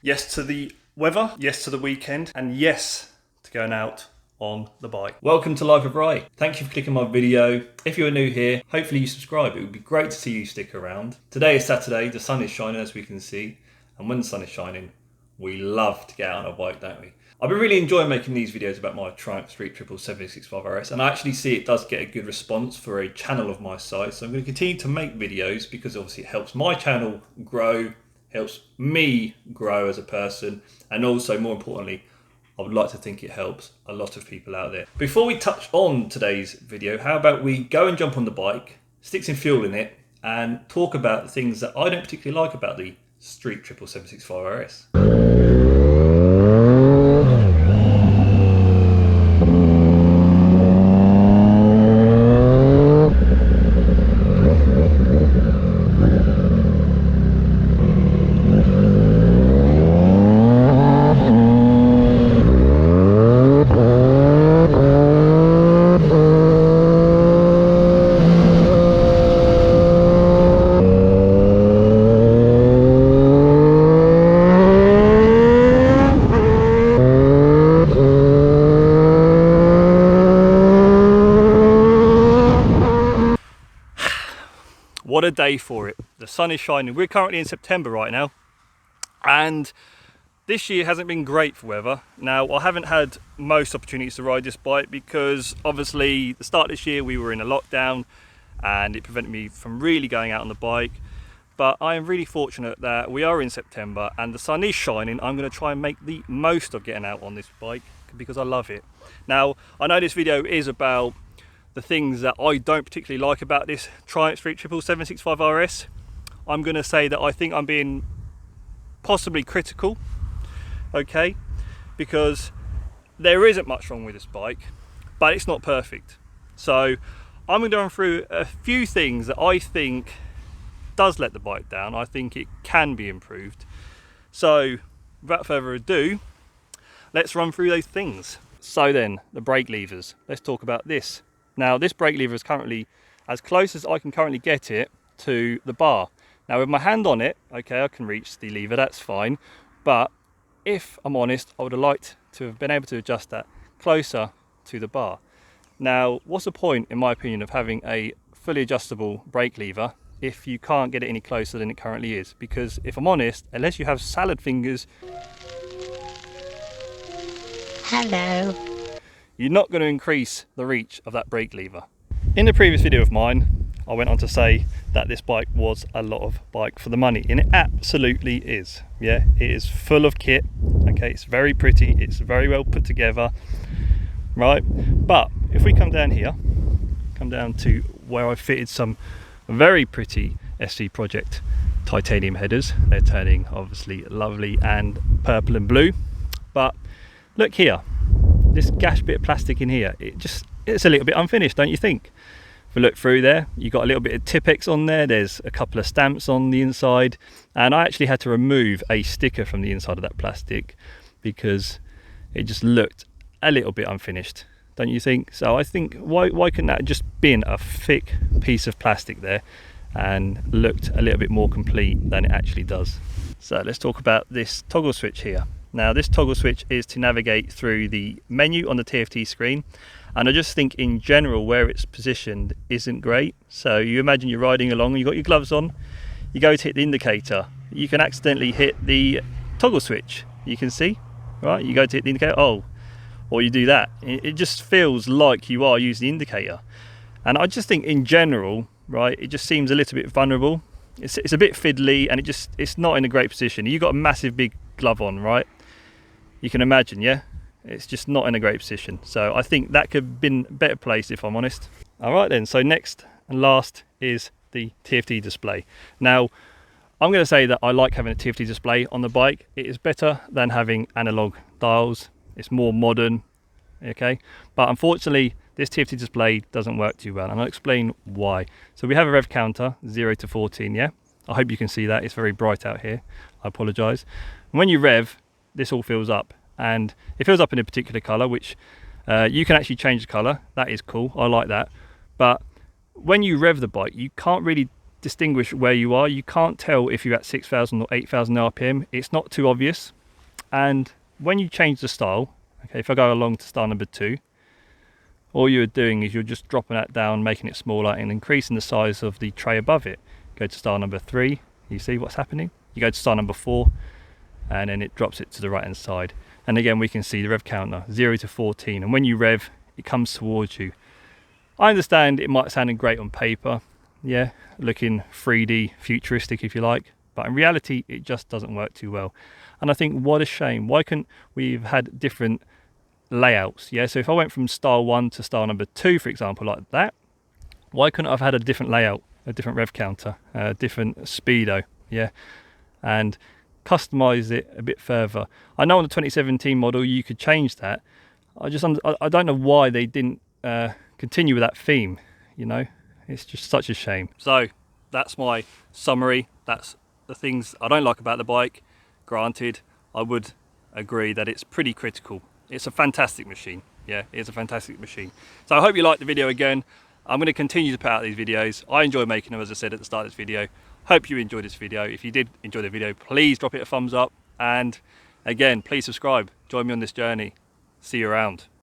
Yes to the weather, yes to the weekend, and yes to going out on the bike. Welcome to Life of Right. Thank you for clicking my video. If you're new here, hopefully you subscribe. It would be great to see you stick around. Today is Saturday, the sun is shining as we can see, and when the sun is shining, we love to get out on a bike, don't we? I've been really enjoying making these videos about my Triumph Street Triple 765 RS, and I actually see it does get a good response for a channel of my size, so I'm going to continue to make videos because obviously it helps my channel grow, helps me grow as a person, and also more importantly, I would like to think it helps a lot of people out there. Before we touch on today's video, how about we go and jump on the bike, stick some fuel in it, and talk about the things that I don't particularly like about the Street Triple 765 RS. What a day for it. The sun is shining. We're currently in September right now, and this year hasn't been great for weather. Now, I haven't had most opportunities to ride this bike because obviously the start of this year we were in a lockdown and it prevented me from really going out on the bike. But I am really fortunate that we are in September and the sun is shining. I'm going to try and make the most of getting out on this bike because I love it. Now, I know this video is about the things that I don't particularly like about this Triumph Street Triple 765 RS. I'm going to say that I think I'm being possibly critical, okay, because there isn't much wrong with this bike, but it's not perfect. So I'm going to run through a few things that I think does let the bike down. I think it can be improved. So without further ado, let's run through those things. So then, the brake levers. Let's talk about this. Now, this brake lever is currently as close as I can currently get it to the bar. Now, with my hand on it, okay, I can reach the lever, that's fine. But if I'm honest, I would have liked to have been able to adjust that closer to the bar. Now, what's the point, in my opinion, of having a fully adjustable brake lever if you can't get it any closer than it currently is? Because if I'm honest, unless you have salad fingers, hello, you're not going to increase the reach of that brake lever. In the previous video of mine, I went on to say that this bike was a lot of bike for the money, and it absolutely is. Yeah, it is full of kit. Okay, it's very pretty, it's very well put together, right? But if we come down here, come down to where I fitted some very pretty SC Project titanium headers. They're turning obviously lovely and purple and blue, but look here. This gash bit of plastic in here, it's a little bit unfinished, don't you think? If we look through there, you've got a little bit of Tipex on there, there's a couple of stamps on the inside, and I actually had to remove a sticker from the inside of that plastic because it just looked a little bit unfinished, don't you think? So I think, why couldn't that just been a thick piece of plastic there and looked a little bit more complete than it actually does? So let's talk about this toggle switch here. Now, this toggle switch is to navigate through the menu on the TFT screen, and I just think in general where it's positioned isn't great. So you imagine you're riding along and you've got your gloves on, you go to hit the indicator, you can accidentally hit the toggle switch, you can see, right? You go to hit the indicator, oh, or you do that. It just feels like you are using the indicator. And I just think in general, right, it just seems a little bit vulnerable. It's a bit fiddly, and it's not in a great position. You've got a massive big glove on, right? You can imagine, yeah? It's just not in a great position. So I think that could have been better placed, if I'm honest. All right then, so next and last is the TFT display. Now, I'm going to say that I like having a TFT display on the bike. It is better than having analog dials. It's more modern, okay? But unfortunately, this TFT display doesn't work too well, and I'll explain why. So we have a rev counter, 0 to 14, yeah? I hope you can see that. It's very bright out here. I apologise. When you rev, this all fills up, and it fills up in a particular colour, which you can actually change the colour. That is cool, I like that. But when you rev the bike, you can't really distinguish where you are. You can't tell if you're at 6,000 or 8,000 RPM. It's not too obvious. And when you change the style, okay, if I go along to style number 2, all you're doing is you're just dropping that down, making it smaller and increasing the size of the tray above it. Go to style number 3, you see what's happening? You go to style number 4, and then it drops it to the right hand side. And again, we can see the rev counter, 0 to 14. And when you rev, it comes towards you. I understand it might sound great on paper, yeah, looking 3D, futuristic if you like, but in reality, it just doesn't work too well. And I think, what a shame. Why couldn't we have had different layouts? Yeah, so if I went from style 1 to style number 2, for example, like that, why couldn't I have had a different layout, a different rev counter, a different speedo, yeah, and customize it a bit further? I know on the 2017 model you could change that. I don't know why they didn't continue with that theme, you know. It's just such a shame. So that's my summary. That's the things I don't like about the bike. Granted, I would agree that it's pretty critical. It's a fantastic machine. Yeah, it's a fantastic machine. So I hope you liked the video again. I'm going to continue to put out these videos. I enjoy making them, as I said at the start of this video. Hope you enjoyed this video. If you did enjoy the video, please drop it a thumbs up. And again, please subscribe. Join me on this journey. See you around.